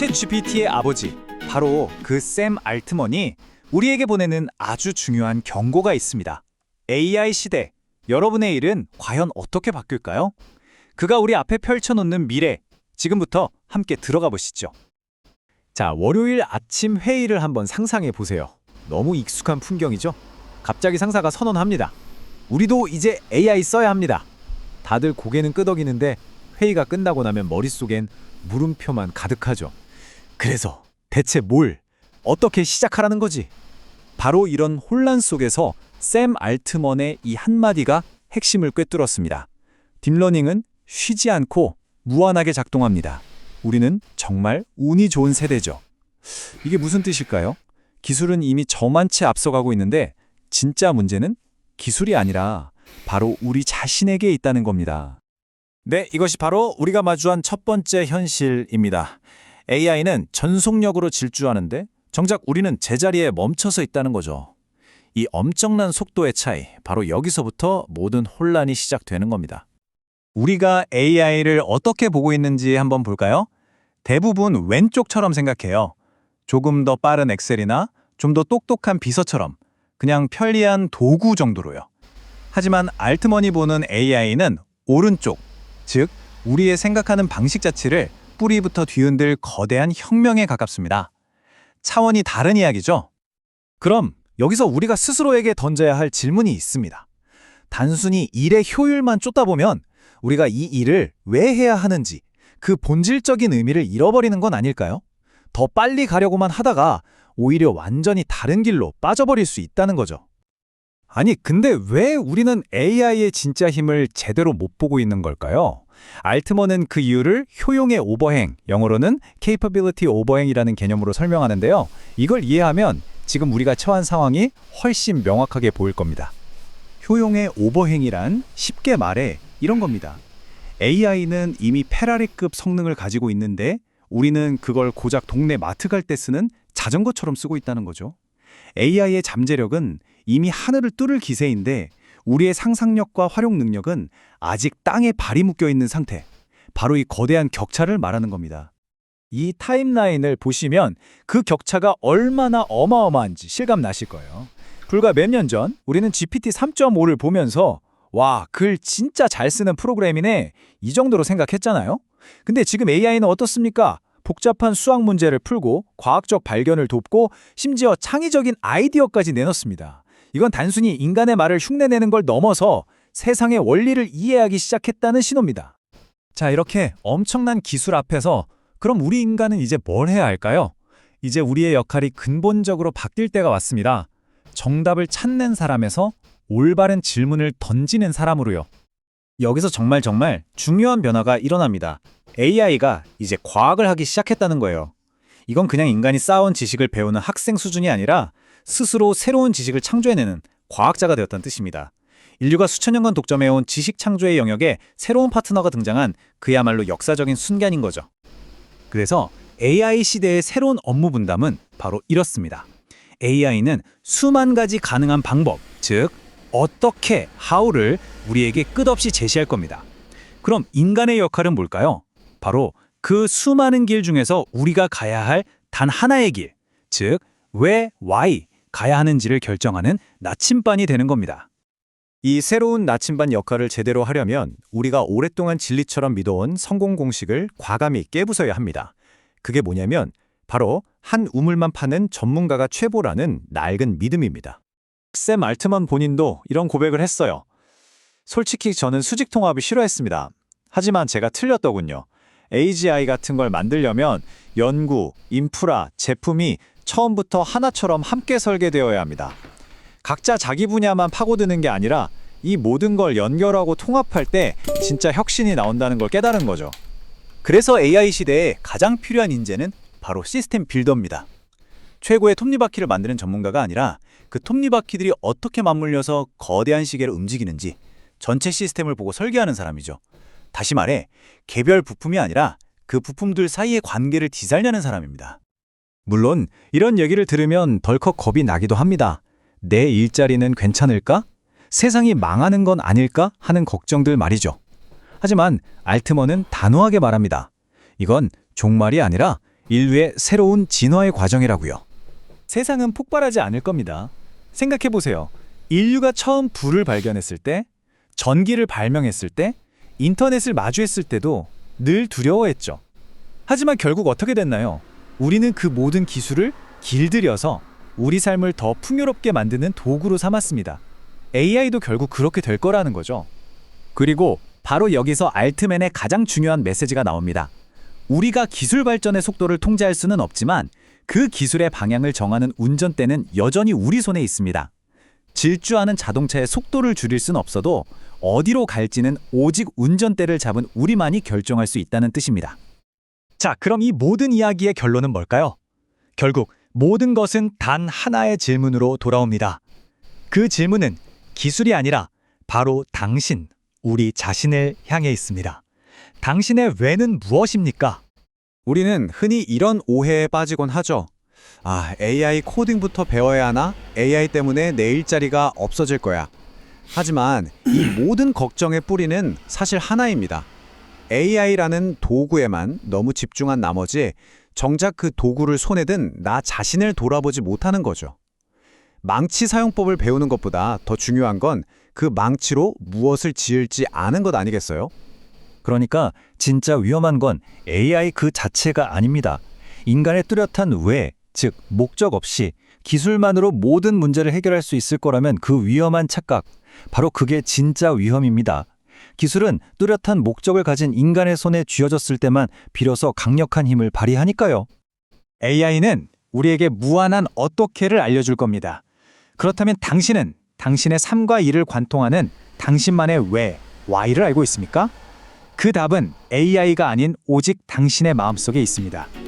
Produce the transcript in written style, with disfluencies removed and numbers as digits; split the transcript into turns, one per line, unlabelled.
챗GPT의 아버지, 바로 그 샘 알트먼이 우리에게 보내는 아주 중요한 경고가 있습니다. AI 시대, 여러분의 일은 과연 어떻게 바뀔까요? 그가 우리 앞에 펼쳐놓는 미래, 지금부터 함께 들어가 보시죠. 자, 월요일 아침 회의를 한번 상상해 보세요. 너무 익숙한 풍경이죠? 갑자기 상사가 선언합니다. 우리도 이제 AI 써야 합니다. 다들 고개는 끄덕이는데 회의가 끝나고 나면 머릿속엔 물음표만 가득하죠. 그래서 대체 어떻게 시작하라는 거지? 바로 이런 혼란 속에서 샘 알트먼의 이 한마디가 핵심을 꿰뚫었습니다. 딥러닝은 쉬지 않고 무한하게 작동합니다. 우리는 정말 운이 좋은 세대죠. 이게 무슨 뜻일까요? 기술은 이미 저만치 앞서가고 있는데 진짜 문제는 기술이 아니라 바로 우리 자신에게 있다는 겁니다. 네, 이것이 바로 우리가 마주한 첫 번째 현실입니다. AI는 전속력으로 질주하는데 정작 우리는 제자리에 멈춰서 있다는 거죠. 이 엄청난 속도의 차이, 바로 여기서부터 모든 혼란이 시작되는 겁니다. 우리가 AI를 어떻게 보고 있는지 한번 볼까요? 대부분 왼쪽처럼 생각해요. 조금 더 빠른 엑셀이나 좀 더 똑똑한 비서처럼 그냥 편리한 도구 정도로요. 하지만 알트먼이 보는 AI는 오른쪽, 즉 우리의 생각하는 방식 자체를 뿌리부터 뒤흔들 거대한 혁명에 가깝습니다. 차원이 다른 이야기죠. 그럼 여기서 우리가 스스로에게 던져야 할 질문이 있습니다. 단순히 일의 효율만 쫓다 보면 우리가 이 일을 왜 해야 하는지 그 본질적인 의미를 잃어버리는 건 아닐까요? 더 빨리 가려고만 하다가 오히려 완전히 다른 길로 빠져버릴 수 있다는 거죠. 아니, 근데 왜 우리는 AI의 진짜 힘을 제대로 못 보고 있는 걸까요? 알트먼은 그 이유를 효용의 오버행, 영어로는 capability overhang이라는 개념으로 설명하는데요. 이걸 이해하면 지금 우리가 처한 상황이 훨씬 명확하게 보일 겁니다. 효용의 오버행이란 쉽게 말해 이런 겁니다. AI는 이미 페라리급 성능을 가지고 있는데 우리는 그걸 고작 동네 마트 갈 때 쓰는 자전거처럼 쓰고 있다는 거죠. AI의 잠재력은 이미 하늘을 뚫을 기세인데 우리의 상상력과 활용 능력은 아직 땅에 발이 묶여 있는 상태. 바로 이 거대한 격차를 말하는 겁니다. 이 타임라인을 보시면 그 격차가 얼마나 어마어마한지 실감 나실 거예요. 불과 몇 년 전 우리는 GPT 3.5를 보면서 와, 글 진짜 잘 쓰는 프로그램이네, 이 정도로 생각했잖아요. 근데 지금 AI는 어떻습니까? 복잡한 수학 문제를 풀고 과학적 발견을 돕고 심지어 창의적인 아이디어까지 내놓습니다. 이건 단순히 인간의 말을 흉내내는 걸 넘어서 세상의 원리를 이해하기 시작했다는 신호입니다. 자, 이렇게 엄청난 기술 앞에서 그럼 우리 인간은 이제 뭘 해야 할까요? 이제 우리의 역할이 근본적으로 바뀔 때가 왔습니다. 정답을 찾는 사람에서 올바른 질문을 던지는 사람으로요. 여기서 정말 중요한 변화가 일어납니다. AI가 이제 과학을 하기 시작했다는 거예요. 이건 그냥 인간이 쌓아온 지식을 배우는 학생 수준이 아니라 스스로 새로운 지식을 창조해내는 과학자가 되었다는 뜻입니다. 인류가 수천 년간 독점해온 지식 창조의 영역에 새로운 파트너가 등장한 그야말로 역사적인 순간인 거죠. 그래서 AI 시대의 새로운 업무 분담은 바로 이렇습니다. AI는 수만 가지 가능한 방법, 즉 어떻게, how를 우리에게 끝없이 제시할 겁니다. 그럼 인간의 역할은 뭘까요? 바로 그 수많은 길 중에서 우리가 가야 할 단 하나의 길, 즉 왜, why 가야 하는지를 결정하는 나침반이 되는 겁니다. 이 새로운 나침반 역할을 제대로 하려면 우리가 오랫동안 진리처럼 믿어온 성공 공식을 과감히 깨부숴야 합니다. 그게 뭐냐면 바로 한 우물만 파는 전문가가 최고라는 낡은 믿음입니다. 샘 알트먼 본인도 이런 고백을 했어요. 솔직히 저는 수직 통합을 싫어했습니다. 하지만 제가 틀렸더군요. AGI 같은 걸 만들려면 연구, 인프라, 제품이 처음부터 하나처럼 함께 설계되어야 합니다. 각자 자기 분야만 파고드는 게 아니라 이 모든 걸 연결하고 통합할 때 진짜 혁신이 나온다는 걸 깨달은 거죠. 그래서 AI 시대에 가장 필요한 인재는 바로 시스템 빌더입니다. 최고의 톱니바퀴를 만드는 전문가가 아니라 그 톱니바퀴들이 어떻게 맞물려서 거대한 시계를 움직이는지 전체 시스템을 보고 설계하는 사람이죠. 다시 말해 개별 부품이 아니라 그 부품들 사이의 관계를 디자인하는 사람입니다. 물론 이런 얘기를 들으면 덜컥 겁이 나기도 합니다. 내 일자리는 괜찮을까? 세상이 망하는 건 아닐까? 하는 걱정들 말이죠. 하지만 알트먼은 단호하게 말합니다. 이건 종말이 아니라 인류의 새로운 진화의 과정이라고요. 세상은 폭발하지 않을 겁니다. 생각해보세요. 인류가 처음 불을 발견했을 때, 전기를 발명했을 때, 인터넷을 마주했을 때도 늘 두려워했죠. 하지만 결국 어떻게 됐나요? 우리는 그 모든 기술을 길들여서 우리 삶을 더 풍요롭게 만드는 도구로 삼았습니다. AI도 결국 그렇게 될 거라는 거죠. 그리고 바로 여기서 알트맨의 가장 중요한 메시지가 나옵니다. 우리가 기술 발전의 속도를 통제할 수는 없지만 그 기술의 방향을 정하는 운전대는 여전히 우리 손에 있습니다. 질주하는 자동차의 속도를 줄일 수는 없어도 어디로 갈지는 오직 운전대를 잡은 우리만이 결정할 수 있다는 뜻입니다. 자, 그럼 이 모든 이야기의 결론은 뭘까요? 결국 모든 것은 단 하나의 질문으로 돌아옵니다. 그 질문은 기술이 아니라 바로 당신, 우리 자신을 향해 있습니다. 당신의 왜는 무엇입니까?
우리는 흔히 이런 오해에 빠지곤 하죠. AI 코딩부터 배워야 하나? AI 때문에 내 일자리가 없어질 거야. 하지만 이 모든 걱정의 뿌리는 사실 하나입니다. AI라는 도구에만 너무 집중한 나머지 정작 그 도구를 손에 든 나 자신을 돌아보지 못하는 거죠. 망치 사용법을 배우는 것보다 더 중요한 건 그 망치로 무엇을 지을지 아는 것 아니겠어요?
그러니까 진짜 위험한 건 AI 그 자체가 아닙니다. 인간의 뚜렷한 왜, 즉 목적 없이 기술만으로 모든 문제를 해결할 수 있을 거라면 그 위험한 착각, 바로 그게 진짜 위험입니다. 기술은 뚜렷한 목적을 가진 인간의 손에 쥐어졌을 때만 비로소 강력한 힘을 발휘하니까요. AI는 우리에게 무한한 어떻게를 알려줄 겁니다. 그렇다면 당신은 당신의 삶과 일을 관통하는 당신만의 왜, why를 알고 있습니까? 그 답은 AI가 아닌 오직 당신의 마음속에 있습니다.